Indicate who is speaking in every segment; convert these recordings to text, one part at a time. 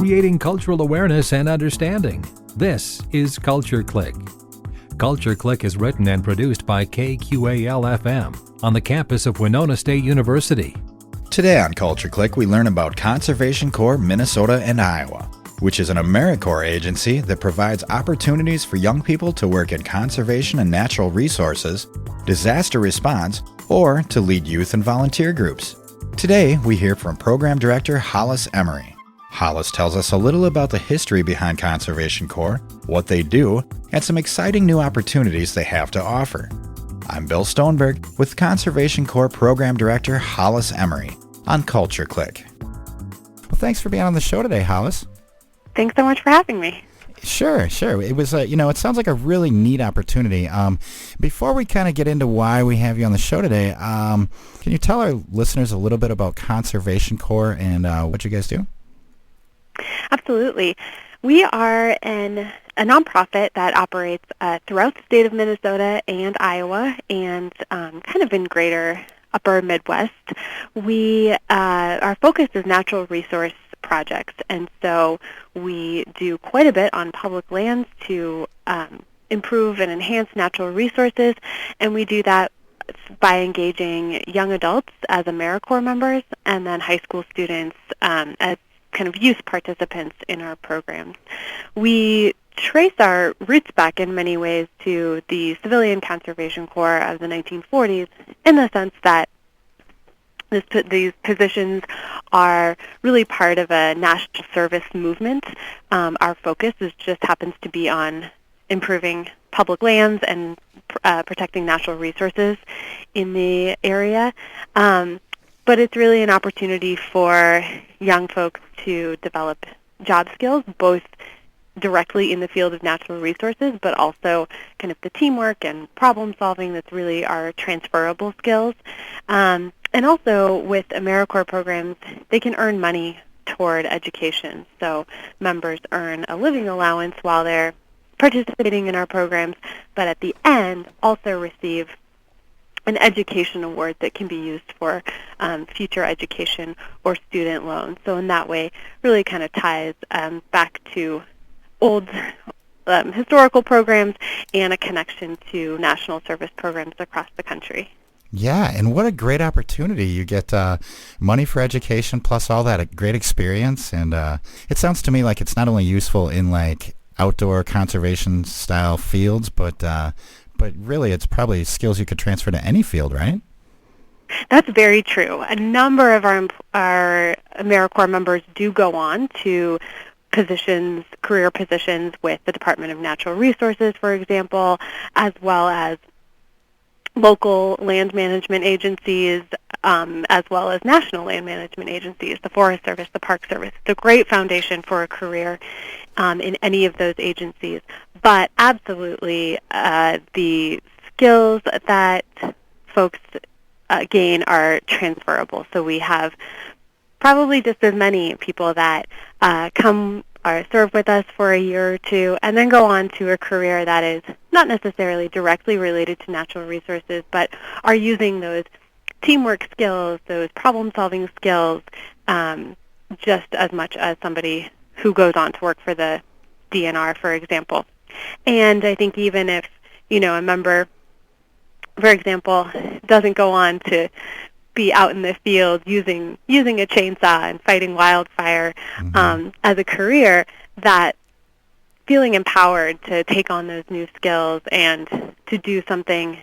Speaker 1: creating cultural awareness and understanding. This is Culture Clique. Culture Clique is written and produced by KQAL FM on the campus of Winona State University.
Speaker 2: Today on Culture Clique, we learn about Conservation Corps Minnesota and Iowa, which is an AmeriCorps agency that provides opportunities for young people to work in conservation and natural resources, disaster response, or to lead youth and volunteer groups. Today, we hear from Program Director Hollis Emery. Hollis tells us a little about the history behind Conservation Corps, what they do, and some exciting new opportunities they have to offer. I'm Bill Stoneberg with Conservation Corps Program Director Hollis Emery on Culture Clique. Well, thanks for being on the show today, Hollis.
Speaker 3: Thanks so much for having me.
Speaker 2: Sure. It was, it sounds like a really neat opportunity. Before we kind of get into why we have you on the show today, can you tell our listeners a little bit about Conservation Corps and what you guys do?
Speaker 3: Absolutely. We are a nonprofit that operates throughout the state of Minnesota and Iowa and kind of in greater upper Midwest. Our focus is natural resource projects, and so we do quite a bit on public lands to improve and enhance natural resources, and we do that by engaging young adults as AmeriCorps members and then high school students as kind of youth participants in our programs. We trace our roots back in many ways to the Civilian Conservation Corps of the 1940s in the sense that these positions are really part of a national service movement. Our focus just happens to be on improving public lands and protecting natural resources in the area. But it's really an opportunity for young folks to develop job skills, both directly in the field of natural resources, but also kind of the teamwork and problem solving that's really our transferable skills. And also with AmeriCorps programs, they can earn money toward education. So members earn a living allowance while they're participating in our programs, but at the end also receive an education award that can be used for future education or student loans. So in that way, really kind of ties back to old historical programs and a connection to national service programs across the country.
Speaker 2: Yeah, and what a great opportunity. You get money for education plus all that great experience. And it sounds to me like it's not only useful in like outdoor conservation style fields, but really it's probably skills you could transfer to any field, right?
Speaker 3: That's very true. A number of our AmeriCorps members do go on to career positions with the Department of Natural Resources, for example, as well as local land management agencies, as well as national land management agencies, the Forest Service, the Park Service. It's a great foundation for a career in any of those agencies. But absolutely, the skills that folks gain are transferable. So we have probably just as many people that come or serve with us for a year or two and then go on to a career that is not necessarily directly related to natural resources, but are using those teamwork skills, those problem-solving skills, just as much as somebody who goes on to work for the DNR, for example. And I think even if, a member, for example, doesn't go on to be out in the field using a chainsaw and fighting wildfire as a career, that feeling empowered to take on those new skills and to do something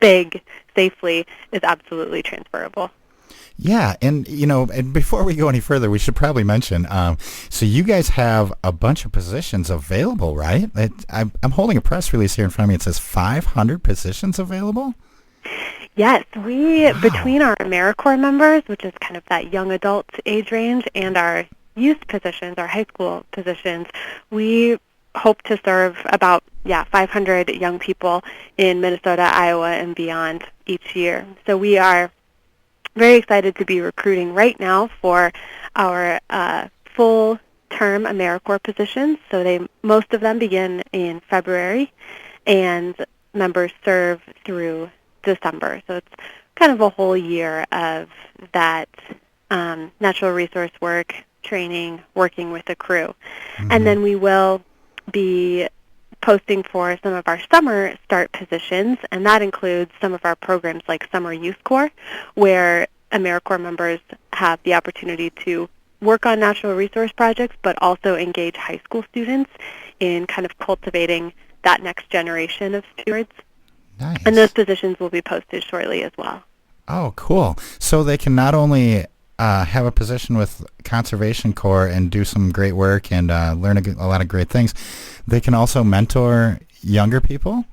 Speaker 3: big safely is absolutely transferable.
Speaker 2: Yeah, and before we go any further, we should probably mention, so you guys have a bunch of positions available, right? I'm holding a press release here in front of me. It says 500 positions available?
Speaker 3: Yes, between our AmeriCorps members, which is kind of that young adult age range, and our youth positions, our high school positions, we hope to serve about 500 young people in Minnesota, Iowa, and beyond each year. So we are very excited to be recruiting right now for our full-term AmeriCorps positions. So most of them begin in February, and members serve through December. So it's kind of a whole year of that natural resource work, training, working with a crew. And then we will be posting for some of our summer start positions, and that includes some of our programs like Summer Youth Corps, where AmeriCorps members have the opportunity to work on natural resource projects, but also engage high school students in kind of cultivating that next generation of stewards.
Speaker 4: Nice.
Speaker 3: And those positions will be posted shortly as well.
Speaker 4: Oh, cool. So they can not only have a position with Conservation Corps and do some great work and learn a lot of great things, they can also mentor younger people?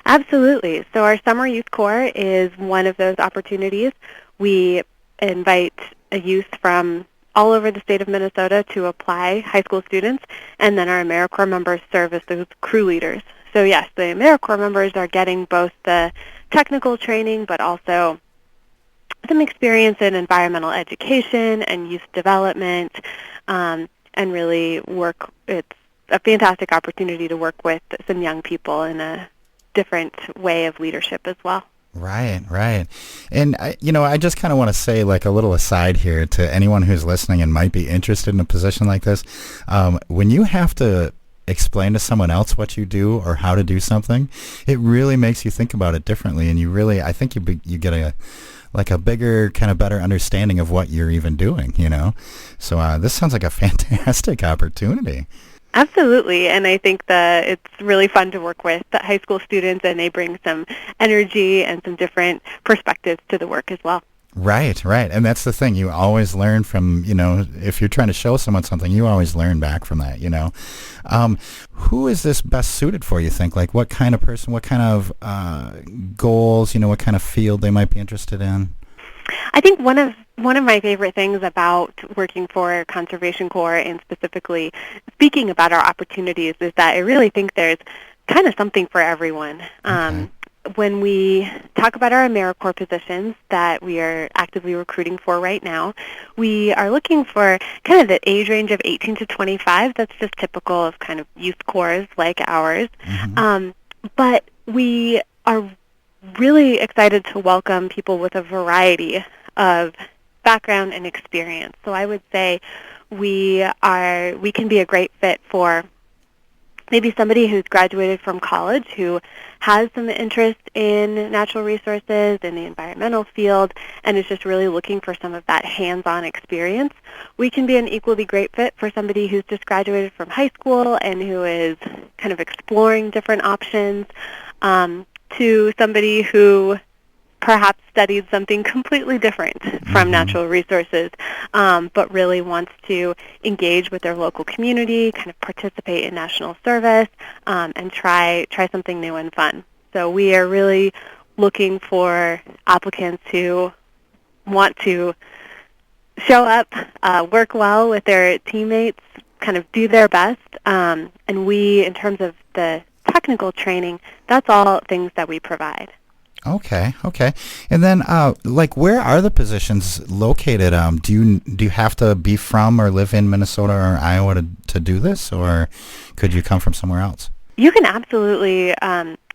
Speaker 3: Absolutely. So our Summer Youth Corps is one of those opportunities. We invite a youth from all over the state of Minnesota to apply, high school students, and then our AmeriCorps members serve as those crew leaders. So yes, the AmeriCorps members are getting both the technical training, but also some experience in environmental education and youth development, and really work. It's a fantastic opportunity to work with some young people in a different way of leadership as well.
Speaker 4: Right, right. And, I just kind of want to say, like, a little aside here to anyone who's listening and might be interested in a position like this. When you have to explain to someone else what you do or how to do something, it really makes you think about it differently. And I think you get a bigger, kind of better understanding of what you're even doing, So this sounds like a fantastic opportunity.
Speaker 3: Absolutely, and I think that it's really fun to work with the high school students, and they bring some energy and some different perspectives to the work as well.
Speaker 4: Right, right. And that's the thing. You always learn from, if you're trying to show someone something, you always learn back from that, Who is this best suited for, you think? Like, what kind of person, what kind of goals, what kind of field they might be interested in?
Speaker 3: I think one of my favorite things about working for Conservation Corps, and specifically speaking about our opportunities, is that I really think there's kind of something for everyone.
Speaker 4: Okay.
Speaker 3: When we talk about our AmeriCorps positions that we are actively recruiting for right now, we are looking for kind of the age range of 18 to 25. That's just typical of kind of youth corps like ours. But we are really excited to welcome people with a variety of background and experience. So I would say we can be a great fit for maybe somebody who's graduated from college who has some interest in natural resources in the environmental field and is just really looking for some of that hands-on experience. We can be an equally great fit for somebody who's just graduated from high school and who is kind of exploring different options, to somebody who perhaps studied something completely different from natural resources, but really wants to engage with their local community, kind of participate in national service, and try something new and fun. So we are really looking for applicants who want to show up, work well with their teammates, kind of do their best, and we, in terms of the technical training, that's all things that we provide.
Speaker 4: Okay. And then, where are the positions located? Do you have to be from or live in Minnesota or Iowa to do this, or could you come from somewhere else?
Speaker 3: You can absolutely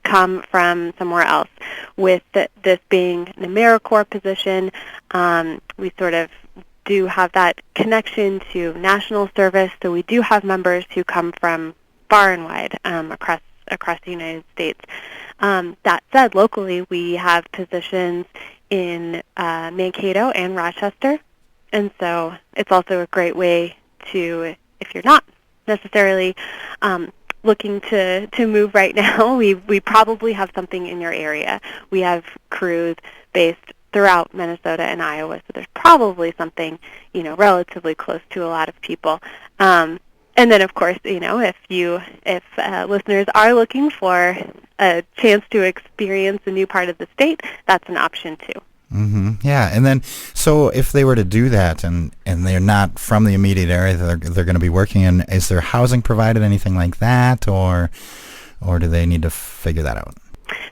Speaker 3: come from somewhere else. With this being an AmeriCorps position, we sort of do have that connection to national service, so we do have members who come from far and wide across the United States. That said, locally we have positions in Mankato and Rochester, and so it's also a great way to, if you're not necessarily looking to move right now, we probably have something in your area. We have crews based throughout Minnesota and Iowa, so there's probably something, relatively close to a lot of people. And then, of course, if listeners are looking for a chance to experience a new part of the state, that's an option too.
Speaker 4: Yeah, and then, so if they were to do that and they're not from the immediate area that they're going to be working in, is there housing provided, anything like that, or do they need to figure that out?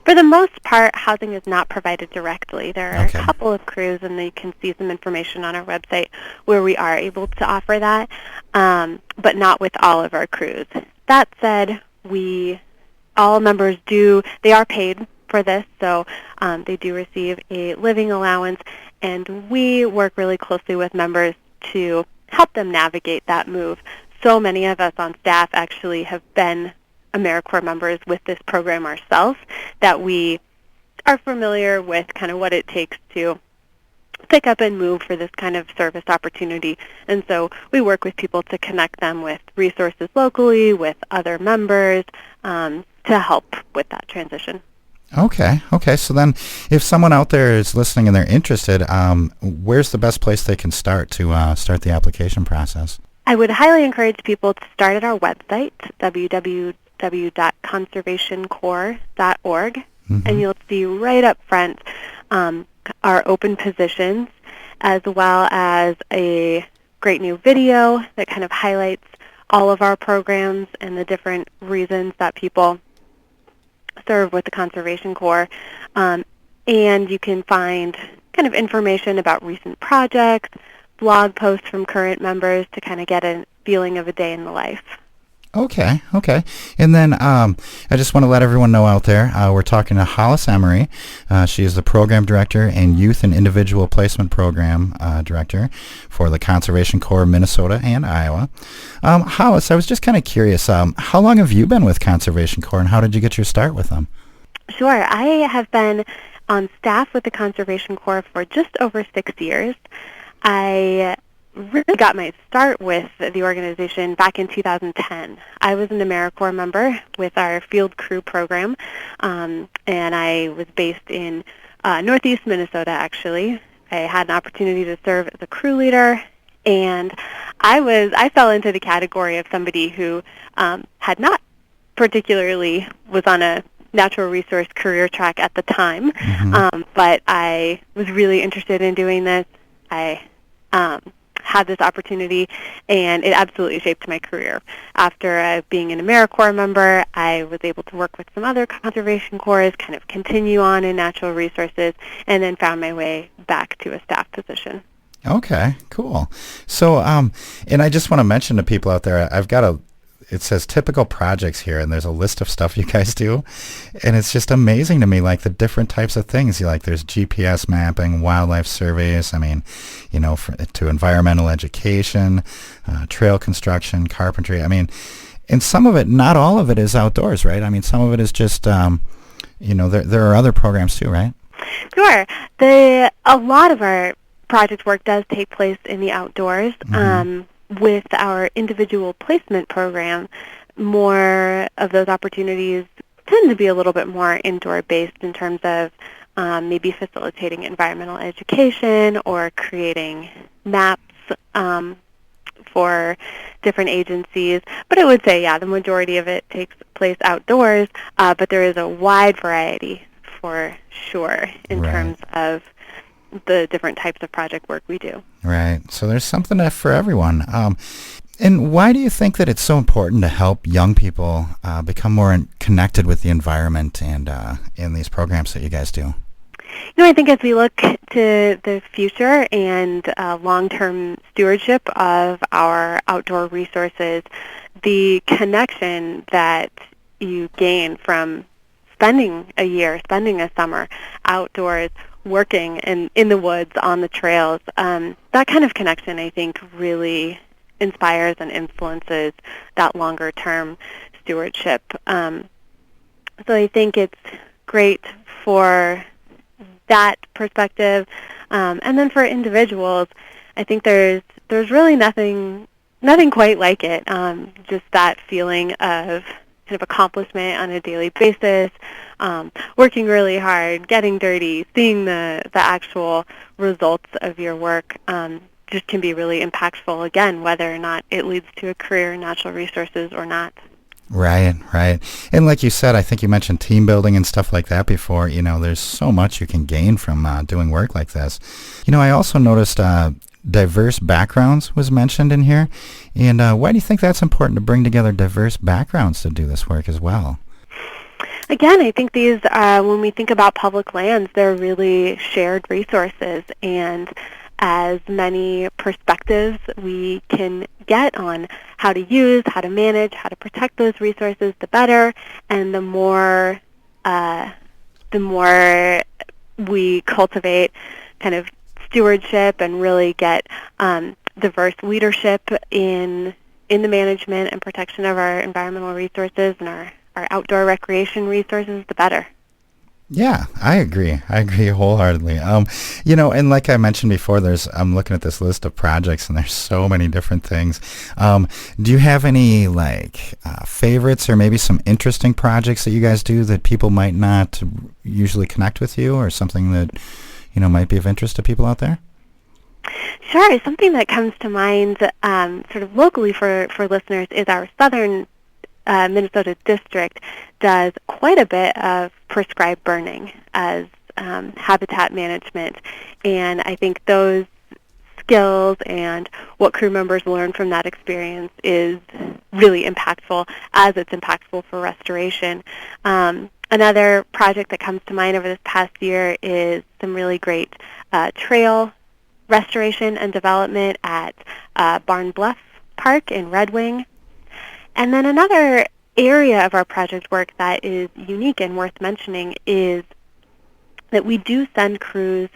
Speaker 3: For the most part, housing is not provided directly. There are
Speaker 4: Okay.
Speaker 3: a couple of crews, and you can see some information on our website where we are able to offer that, but not with all of our crews. That said, all members they are paid for this, so they do receive a living allowance, and we work really closely with members to help them navigate that move. So many of us on staff actually have been AmeriCorps members with this program ourselves that we are familiar with kind of what it takes to pick up and move for this kind of service opportunity. And so we work with people to connect them with resources locally, with other members, to help with that transition.
Speaker 4: Okay. So then if someone out there is listening and they're interested, where's the best place they can start to start the application process?
Speaker 3: I would highly encourage people to start at our website, www.conservationcorps.org, and you'll see right up front our open positions, as well as a great new video that kind of highlights all of our programs and the different reasons that people serve with the Conservation Corps. And you can find kind of information about recent projects, blog posts from current members to kind of get a feeling of a day in the life.
Speaker 4: Okay. And then I just want to let everyone know out there, we're talking to Hollis Emery. She is the Program Director and Youth and Individual Placement Program Director for the Conservation Corps, Minnesota and Iowa. Hollis, I was just kind of curious, how long have you been with Conservation Corps and how did you get your start with them?
Speaker 3: Sure. I have been on staff with the Conservation Corps for just over 6 years. I really got my start with the organization back in 2010. I was an AmeriCorps member with our field crew program, and I was based in northeast Minnesota, actually. I had an opportunity to serve as a crew leader, and I fell into the category of somebody who had not particularly was on a natural resource career track at the time, but I was really interested in doing this. I had this opportunity, and it absolutely shaped my career. After being an AmeriCorps member, I was able to work with some other conservation corps, kind of continue on in natural resources, and then found my way back to a staff position.
Speaker 4: Okay, cool. So, and I just want to mention to people out there, it says typical projects here, and there's a list of stuff you guys do, and it's just amazing to me, like the different types of things. There's GPS mapping, wildlife surveys, to environmental education, trail construction, carpentry. And some of it, not all of it is outdoors, right? Some of it is just, there are other programs too, right?
Speaker 3: Sure. A lot of our project work does take place in the outdoors. With our individual placement program, more of those opportunities tend to be a little bit more indoor-based in terms of maybe facilitating environmental education or creating maps for different agencies. But I would say, the majority of it takes place outdoors, but there is a wide variety for sure in terms of the different types of project work we do.
Speaker 4: Right. So there's something for everyone. And why do you think that it's so important to help young people become more connected with the environment and in these programs that you guys do?
Speaker 3: I think as we look to the future and long-term stewardship of our outdoor resources, the connection that you gain from spending a summer outdoors, working in the woods, on the trails, that kind of connection, I think, really inspires and influences that longer-term stewardship. So I think it's great for that perspective. And then for individuals, I think there's really nothing quite like it, just that feeling of kind of accomplishment on a daily basis, working really hard, getting dirty, seeing the actual results of your work just can be really impactful, again, whether or not it leads to a career in natural resources or not.
Speaker 4: Right. And like you said, I think you mentioned team building and stuff like that before. There's so much you can gain from doing work like this. I also noticed diverse backgrounds was mentioned in here. And why do you think that's important to bring together diverse backgrounds to do this work as well?
Speaker 3: Again, I think these, when we think about public lands, they're really shared resources, and as many perspectives we can get on how to use, how to manage, how to protect those resources, the better, and the more we cultivate kind of stewardship and really get diverse leadership in the management and protection of our environmental resources and our outdoor recreation resources, the better.
Speaker 4: Yeah, I agree. I agree wholeheartedly. And like I mentioned before, I'm looking at this list of projects, and there's so many different things. Do you have any favorites or maybe some interesting projects that you guys do that people might not usually connect with you, or something that might be of interest to people out there?
Speaker 3: Sure. Something that comes to mind sort of locally for listeners is our southern Minnesota district does quite a bit of prescribed burning as habitat management, and I think those skills and what crew members learn from that experience is really impactful, as it's impactful for restoration. Another project that comes to mind over this past year is some really great trail restoration and development at Barn Bluff Park in Red Wing. And then another area of our project work that is unique and worth mentioning is that we do send crews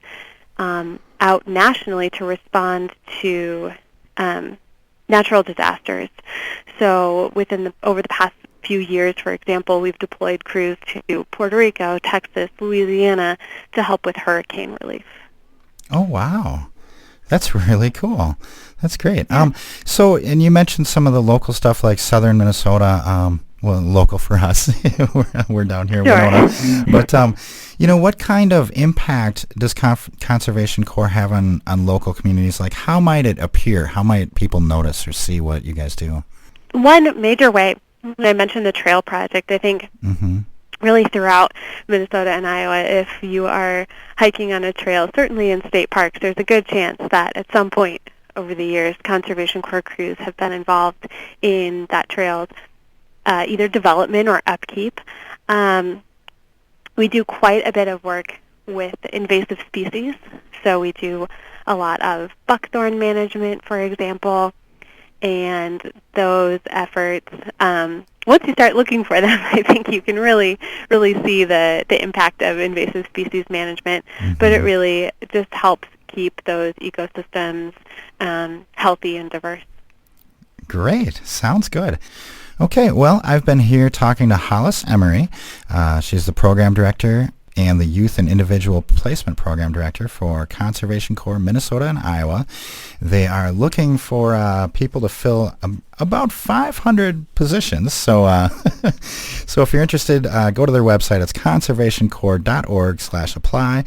Speaker 3: out nationally to respond to natural disasters. So over the past few years, for example, we've deployed crews to Puerto Rico, Texas, Louisiana to help with hurricane relief.
Speaker 4: Oh, wow. That's really cool. That's great.
Speaker 3: Yeah.
Speaker 4: And you mentioned some of the local stuff like southern Minnesota, local for us. we're down here in Winona. But, what kind of impact does Conservation Corps have on local communities? Like, how might it appear? How might people notice or see what you guys do?
Speaker 3: One major way, when I mentioned the trail project, I think really throughout Minnesota and Iowa, if you are hiking on a trail, certainly in state parks, there's a good chance that at some point over the years, Conservation Corps crews have been involved in that trail's either development or upkeep. We do quite a bit of work with invasive species, so we do a lot of buckthorn management, for example, and those efforts, once you start looking for them, I think you can really see the impact of invasive species management, but it really just helps keep those ecosystems healthy and diverse.
Speaker 4: Great. Sounds good. Okay, well, I've been here talking to Hollis Emery. She's the Program Director and the Youth and Individual Placement Program Director for Conservation Corps Minnesota and Iowa. They are looking for people to fill about 500 positions. So so if you're interested, go to their website. It's conservationcorps.org/apply.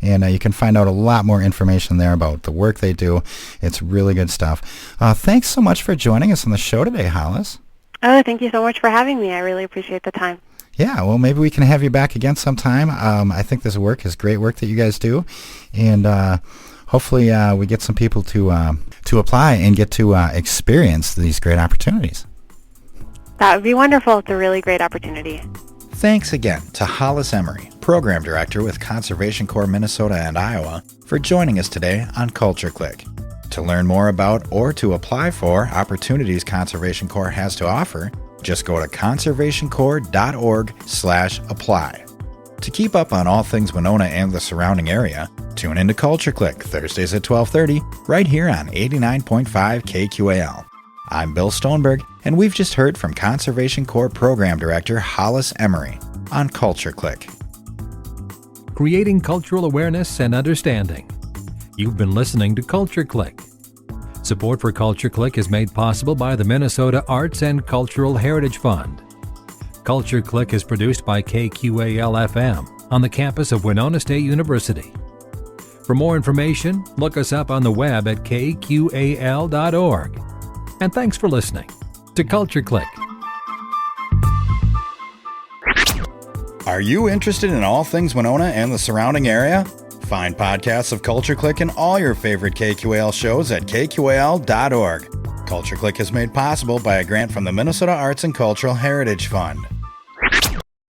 Speaker 4: And you can find out a lot more information there about the work they do. It's really good stuff. Thanks so much for joining us on the show today, Hollis.
Speaker 3: Oh, thank you so much for having me. I really appreciate the time.
Speaker 4: Yeah, well, maybe we can have you back again sometime. I think this work is great work that you guys do, and hopefully we get some people to apply and get to experience these great opportunities.
Speaker 3: That would be wonderful. It's a really great opportunity.
Speaker 2: Thanks again to Hollis Emery, Program Director with Conservation Corps Minnesota and Iowa, for joining us today on Culture Clique. To learn more about or to apply for opportunities Conservation Corps has to offer, just go to conservationcorps.org/apply. To keep up on all things Winona and the surrounding area, tune into Culture Clique Thursdays at 12:30 right here on 89.5 KQAL. I'm Bill Stoneberg, and we've just heard from Conservation Corps Program Director Hollis Emery on Culture Clique.
Speaker 1: Creating cultural awareness and understanding. You've been listening to Culture Clique. Support for Culture Clique is made possible by the Minnesota Arts and Cultural Heritage Fund. Culture Clique is produced by KQAL-FM on the campus of Winona State University. For more information, look us up on the web at kqal.org. And thanks for listening to Culture Clique.
Speaker 2: Are you interested in all things Winona and the surrounding area? Find podcasts of Culture Clique and all your favorite KQAL shows at kqal.org. Culture Clique is made possible by a grant from the Minnesota Arts and Cultural Heritage Fund.